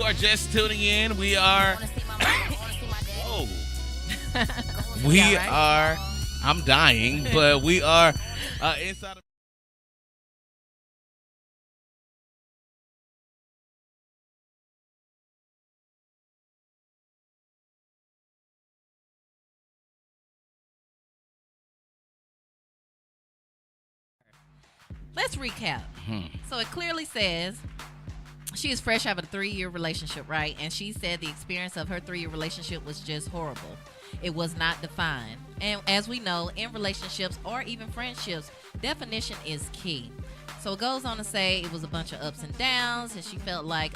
are just tuning in, we are. Whoa. We Yeah, right? are. I'm dying, but we are inside of. Let's recap. So it clearly says she is fresh out of a 3-year relationship, right? And she said the experience of her 3-year relationship was just horrible. It was not defined. And as we know, in relationships or even friendships, definition is key. So it goes on to say it was a bunch of ups and downs, and she felt like,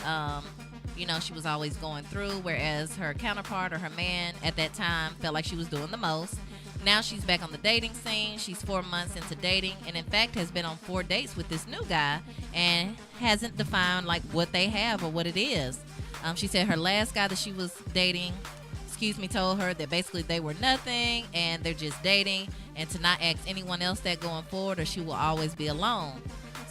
she was always going through, whereas her counterpart or her man at that time felt like she was doing the most. Now she's back on the dating scene. She's 4 months into dating, and in fact has been on 4 dates with this new guy and hasn't defined like what they have or what it is. She said her last guy that she was dating, told her that basically they were nothing and they're just dating, and to not ask anyone else that going forward or she will always be alone.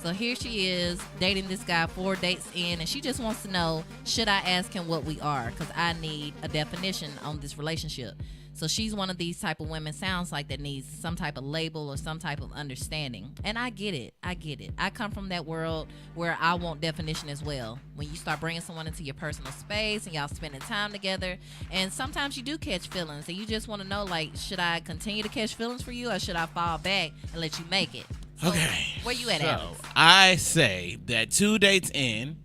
So here she is dating this guy 4 dates in, and she just wants to know, should I ask him what we are? Because I need a definition on this relationship. So she's one of these type of women, sounds like, that needs some type of label or some type of understanding. And I get it. I come from that world where I want definition as well. When you start bringing someone into your personal space and y'all spending time together, and sometimes you do catch feelings and you just want to know, like, should I continue to catch feelings for you or should I fall back and let you make it? So, Okay. where you at, So Alex? I say that 2 dates in.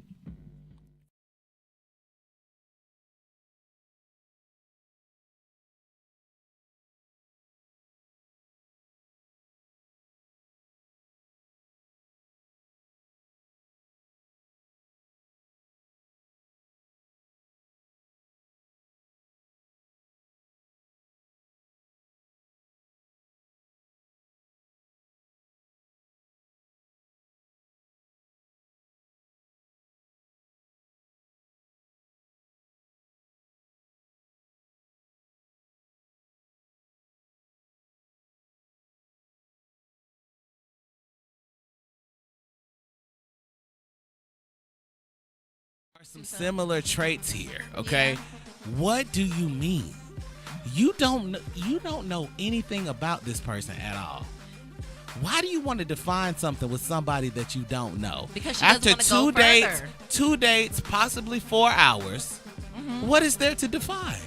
Some similar traits here, okay? What do you mean? You don't know anything about this person at all. Why do you want to define something with somebody that you don't know? Because she doesn't want to go further. 2 dates, possibly 4 hours. What is there to define?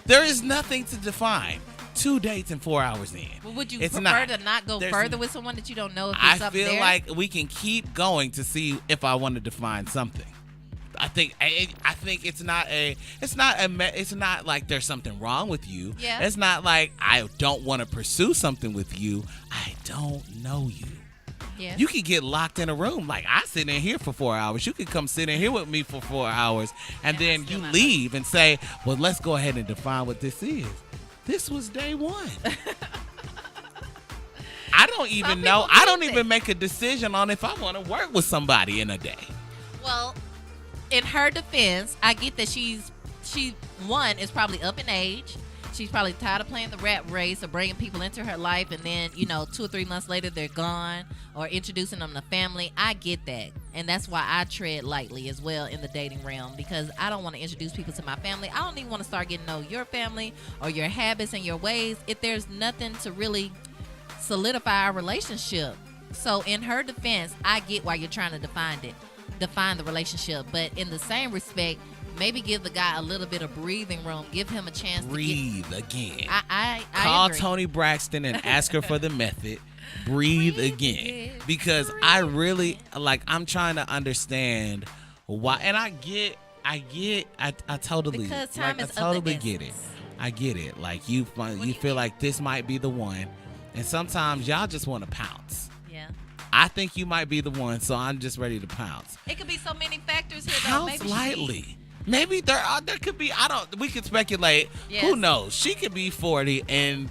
There is nothing to define. 2 dates and 4 hours in. Well, would you It's prefer to not go There's further with someone that you don't know if I there's something feel there? like we can keep going to see if I want to define something. I think it's not like there's something wrong with you. Yeah. It's not like I don't want to pursue something with you. I don't know you. Yes. You could get locked in a room. Like, I sit in here for 4 hours. You could come sit in here with me for 4 hours, and then you leave and say, well, let's go ahead and define what this is. This was day one. I don't even know. I don't even make a decision on if I want to work with somebody in a day. Well, in her defense, I get that she one is probably up in age. She's probably tired of playing the rat race or bringing people into her life, and then 2 or 3 months later they're gone, or introducing them to family. I get that, and that's why I tread lightly as well in the dating realm, because I don't want to introduce people to my family. I don't even want to start getting to know your family or your habits and your ways if there's nothing to really solidify our relationship. So in her defense, I get why you're trying to define the relationship, but in the same respect, maybe give the guy a little bit of breathing room. Give him a chance Breathe again. I Call agree. Toni Braxton and ask her for the method. Breathe again. Because I really, I'm trying to understand why. And I totally, Because time I is of the totally get it. essence. I get it. Like, you feel like this might be the one. And sometimes y'all just want to pounce. Yeah. I think you might be the one, so I'm just ready to pounce. It could be so many factors here, though. Pounce Maybe lightly. Maybe there could be, we could speculate. Yes. Who knows? She could be 40 and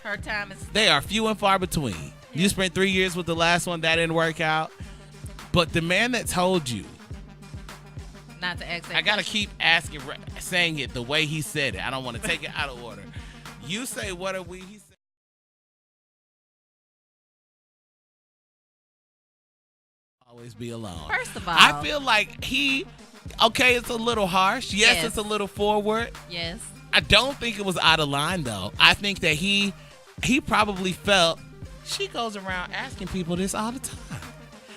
her time is. they are few and far between. Yeah. You spent 3 years with the last one, that didn't work out. But the man that told you, Not to ask that I gotta question. keep saying it the way he said it. I don't want to take it out of order. You say, what are we? He said, always be alone. First of all, I feel like he Okay, it's a little harsh. Yes, it's a little forward. Yes. I don't think it was out of line, though. I think that he probably felt she goes around asking people this all the time.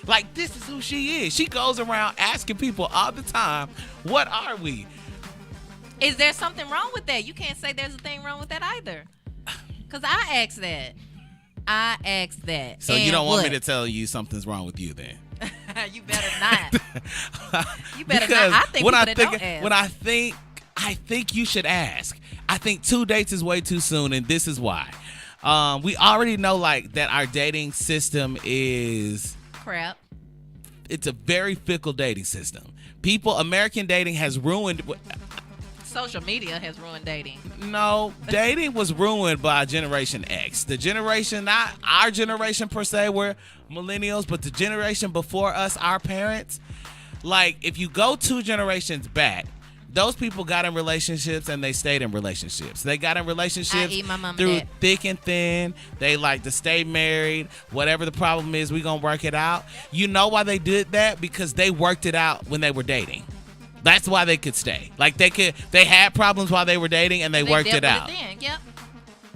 Like, this is who she is. She goes around asking people all the time, what are we? Is there something wrong with that? You can't say there's a thing wrong with that either. Because I asked that. So you don't want me to tell you something's wrong with you then? You better not. You better Because not. I think when people don't ask. When I think you should ask. I think 2 dates is way too soon, and this is why. We already know like that our dating system is crap. It's a very fickle dating system. American dating has ruined. Social media has ruined dating. No, dating was ruined by Generation X. The generation, not our generation per se, we're millennials, but the generation before us, our parents. Like, if you go 2 generations back, those people got in relationships and they stayed in relationships. They got in relationships through thick and thin. They like to stay married. Whatever the problem is, we gonna work it out. You know why they did that? Because they worked it out when they were dating. That's why they could stay. Like they had problems while they were dating and they worked it out. Yep.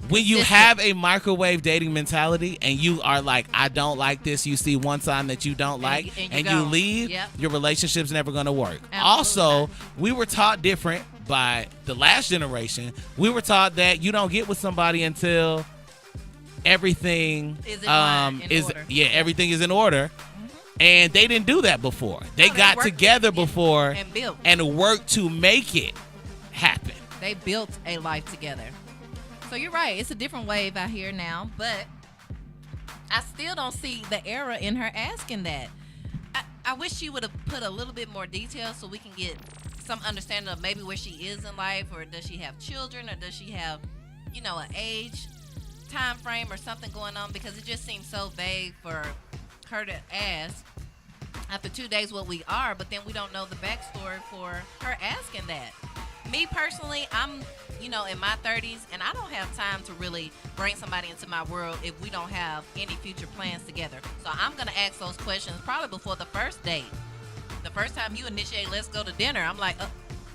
When you have a microwave dating mentality and you are like, I don't like this, you see one sign that you don't like and you leave, your relationship's never going to work. Absolutely Also, not. we were taught different by the last generation. We were taught that you don't get with somebody until everything is in order. Yeah, everything is in order. And they didn't do that before. They got together before and worked to make it happen. They built a life together. So you're right. It's a different wave out here now, but I still don't see the error in her asking that. I wish she would have put a little bit more detail so we can get some understanding of maybe where she is in life, or does she have children, or does she have, an age, time frame, or something going on, because it just seems so vague for her to ask after 2 days what we are, but then we don't know the backstory for her asking that. Me personally, I'm in my 30s, and I don't have time to really bring somebody into my world if we don't have any future plans together. So I'm going to ask those questions probably before the first date. The first time you initiate, let's go to dinner, I'm like,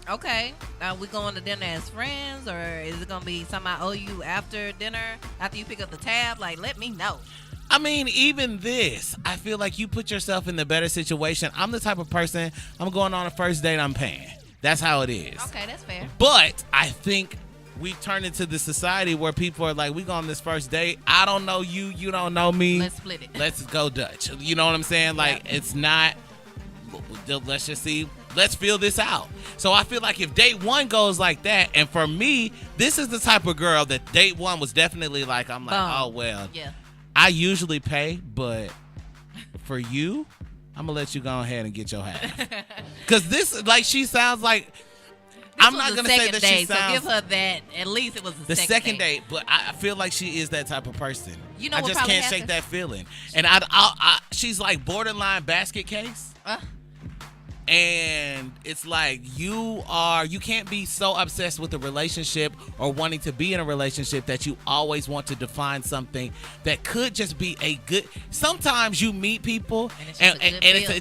okay, are we going to dinner as friends, or is it going to be something I owe you after dinner, after you pick up the tab? Like, let me know. I mean, even this, I feel like you put yourself in the better situation. I'm the type of person, I'm going on a first date, I'm paying. That's how it is. Okay, that's fair. But I think we turn into the society where people are like, we go on this first date. I don't know you. You don't know me. Let's split it. Let's go Dutch. You know what I'm saying? Like, it's not, let's just see. Let's feel this out. So I feel like if date 1 goes like that, and for me, this is the type of girl that date 1 was definitely like, I'm like, oh, well. Yeah. I usually pay, but for you, I'm going to let you go ahead and get your half. Because this, like, she sounds like, I'm not going to say that she sounds. So give her that. At least it was the second date. But I feel like she is that type of person. I just can't shake that feeling. And she's like borderline basket case. And it's like you can't be so obsessed with a relationship or wanting to be in a relationship that you always want to define something that could just be a good. Sometimes you meet people and it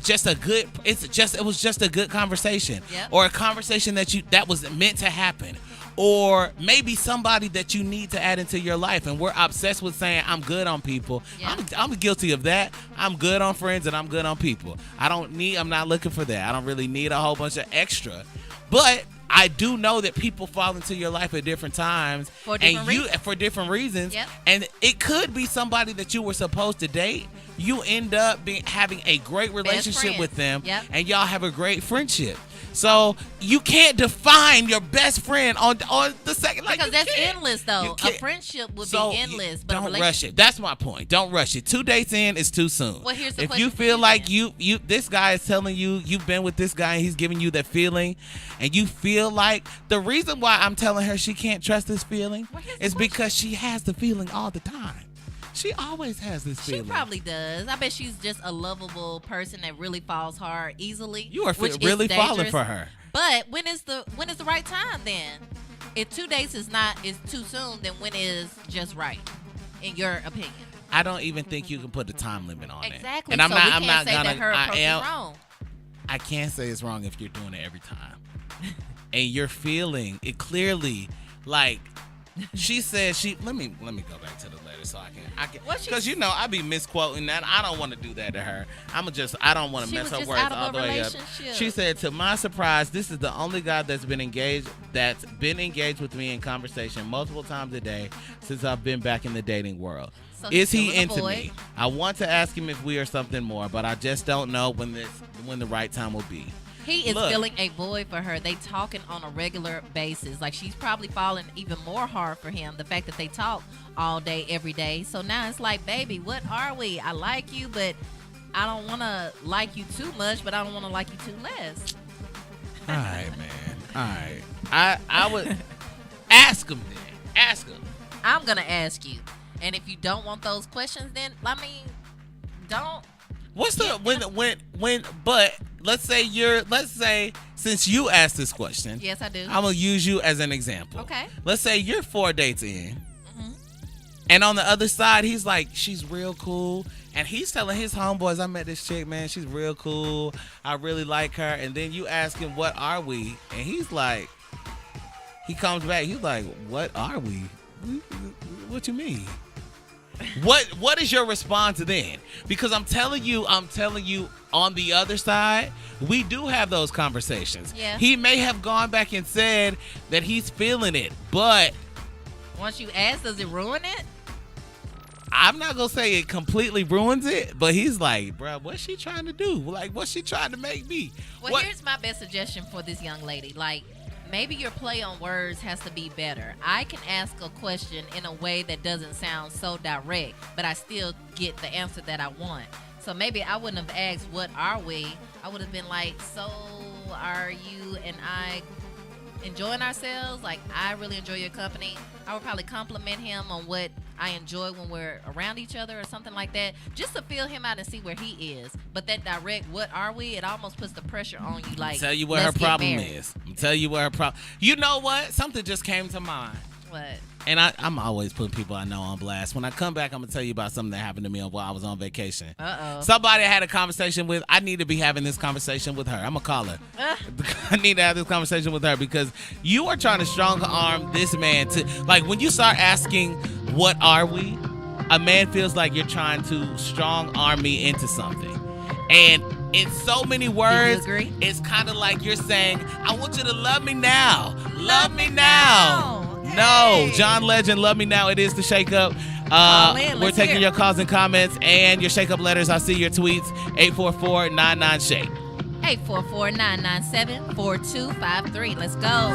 was just a good conversation, or a conversation that was meant to happen. Or maybe somebody that you need to add into your life. And we're obsessed with saying, I'm good on people. Yeah. I'm guilty of that. I'm good on friends and I'm good on people. I'm not looking for that. I don't really need a whole bunch of extra. But I do know that people fall into your life at different times. For different reasons. Yep. And it could be somebody that you were supposed to date. You end up having a great relationship with them. Yep. And y'all have a great friendship. So you can't define your best friend on the second. Like, because that's endless, though. A friendship would be endless. But don't rush it. That's my point. Don't rush it. 2 dates in is too soon. Well, here's the question. If you feel like you this guy is telling you've been with this guy and he's giving you that feeling, and you feel like the reason why I'm telling her she can't trust this feeling is because she has the feeling all the time. She always has this feeling. She probably does. I bet she's just a lovable person that really falls hard easily. You are really falling for her. But when is the right time then? If 2 dates is too soon, then when is just right, in your opinion? I don't even think you can put a time limit on it. Exactly. And I'm so not. we I'm can't not say gonna. that her approach is wrong. I can't say it's wrong if you're doing it every time. And you're feeling it clearly, like she said let me go back to the letter so I can because I be misquoting that. I don't want to do that to her. I don't want to mess her words all the way up. She said, to my surprise, this is the only guy that's been engaged with me in conversation multiple times a day since I've been back in the dating world. So is he into me? I want to ask him if we are something more, but I just don't know when the right time will be. He is filling a void for her. They talking on a regular basis. Like, she's probably falling even more hard for him. The fact that they talk all day, every day. So now it's like, baby, what are we? I like you, but I don't want to like you too much, but I don't want to like you too less. All right, man. All right. I would ask him then. Ask him. I'm going to ask you. And if you don't want those questions, then, don't. What's the but let's say since you asked this question. Yes, I do. I'm going to use you as an example. Okay. Let's say you're 4 dates in. Mm-hmm. And on the other side, he's like, she's real cool. And he's telling his homeboys, I met this chick, man. She's real cool. I really like her. And then you ask him, what are we? And he's like, he comes back. He's like, what are we? What you mean? What is your response then? Because I'm telling you on the other side, we do have those conversations. Yeah. He may have gone back and said that he's feeling it, but once you ask, does it ruin it? I'm not going to say it completely ruins it, but he's like, bro, what's she trying to do? Like, what's she trying to make me? Well, here's my best suggestion for this young lady. Like, maybe your play on words has to be better. I can ask a question in a way that doesn't sound so direct, but I still get the answer that I want. So maybe I wouldn't have asked, what are we? I would have been like, so are you and I enjoying ourselves? Like, I really enjoy your company. I would probably compliment him on what I enjoy when we're around each other or something like that, just to feel him out and see where he is. But that direct, what are we? It almost puts the pressure on you. Like, tell you what her problem is. I'm tell you what her problem. You know what? Something just came to mind. What? And I'm always putting people I know on blast. When I come back, I'm going to tell you about something that happened to me while I was on vacation. Uh-oh. Somebody I had a conversation with. I need to be having this conversation with her. I'm going to call her. I need to have this conversation with her because you are trying to strong arm this man to, like, when you start asking, what are we? A man feels like you're trying to strong arm me into something. And in so many words, it's kind of like you're saying, I want you to love me now. Love me now. Hey. No, John Legend, Love Me Now. It is the Shake Up. We're taking your calls and comments and your Shake Up letters. I see your tweets. 844-99-SHAKE. 844-997-4253. Let's go.